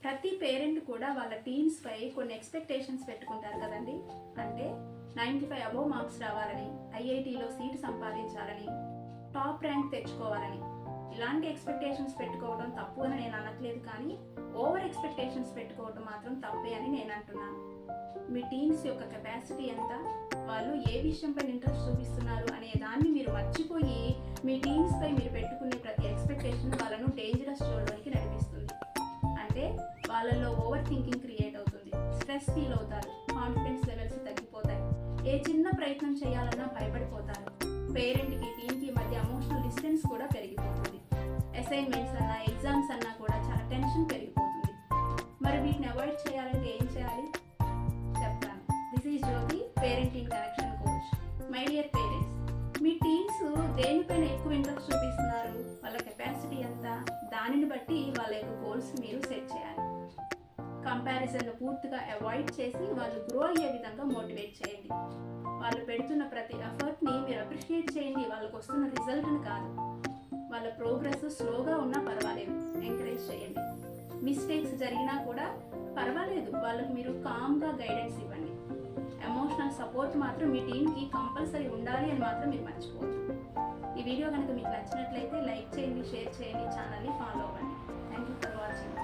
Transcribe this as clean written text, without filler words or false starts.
ప్రతి పేరెంట్ కూడా వాళ్ళ టీమ్స్పై కొన్ని ఎక్స్పెక్టేషన్స్ పెట్టుకుంటారు కదండి. అంటే 95 అబోవ్ మార్క్స్ రావాలని, ఐఐటీలో సీటు సంపాదించాలని, టాప్ ర్యాంక్ తెచ్చుకోవాలని. ఇలాంటి ఎక్స్పెక్టేషన్స్ పెట్టుకోవడం తప్పు అని నేను అనట్లేదు, కానీ ఓవర్ ఎక్స్పెక్టేషన్స్ పెట్టుకోవడం మాత్రం తప్పే అని నేను అంటున్నాను. మీ టీమ్స్ యొక్క కెపాసిటీ ఎంత, వాళ్ళు ఏ విషయంపై ఇంట్రెస్ట్ చూపిస్తున్నారు అనే దాన్ని మీరు మర్చిపోయి మీ టీమ్స్పై మీరు పెట్టుకునే ప్రతి ఎక్స్పెక్టేషన్ వాళ్ళను డేంజరస్ జోన్లోనికి నడిపిస్తుంది. అంటే వాళ్ళల్లో ఓవర్ థింకింగ్ క్రియేట్ అవుతుంది, స్ట్రెస్ ఫీల్ అవుతారు, కాన్ఫిడెన్స్ లెవెల్స్ తగ్గిపోతాయి, ఏ చిన్న ప్రయత్నం చేయాలన్నా భయపడిపోతారు. పేరెంట్కి టీమ్కి మధ్య ఎమోషనల్ డిస్టెన్స్ కూడా పెరిగిపోతుంది. అసైన్మెంట్స్ అన్నా ఎగ్జామ్స్ అన్నా కూడా చాలా టెన్షన్ పెరిగిపోతుంది. మరి వీటిని అవాయిడ్ చేయాలంటే ఏం చేయాలి చెప్తాను. This is Jyoti, parenting connection coach. My dear parents, మీ టీమ్స్ దేనిపైన ఎక్కువ ఇంట్రెస్ట్ చూపిస్తున్నారు, వాళ్ళ కెపాసిటీ ఎంత, దానిని బట్టి వాళ్ళ యొక్క గోల్స్ మీరు సెట్ చేయాలి. కంపారిజన్ పూర్తిగా అవాయిడ్ చేసి వాళ్ళు గ్రో అయ్యే విధంగా మోటివేట్ చేయండి. వాళ్ళు పెడుతున్న ప్రతి ఎఫర్ట్ని మీరు అప్రిషియేట్ చేయండి, వాళ్ళకు వస్తున్న రిజల్ట్ని కాదు. వాళ్ళ ప్రోగ్రెస్ స్లోగా ఉన్నా పర్వాలేదు, ఎంకరేజ్ చేయండి. మిస్టేక్స్ జరిగినా కూడా పర్వాలేదు, వాళ్ళకు మీరు కామ్గా గైడెన్స్ ఇవ్వండి. ఎమోషనల్ సపోర్ట్ మాత్రం మీ టీంకి కంపల్సరీ ఉండాలి అని మాత్రం మీరు మర్చిపోవద్దు. ఈ వీడియో కనుక మీకు నచ్చినట్లయితే లైక్ చేయండి, షేర్ చేయండి, ఛానల్ని ఫాలో అవ్వండి. Thank you for watching.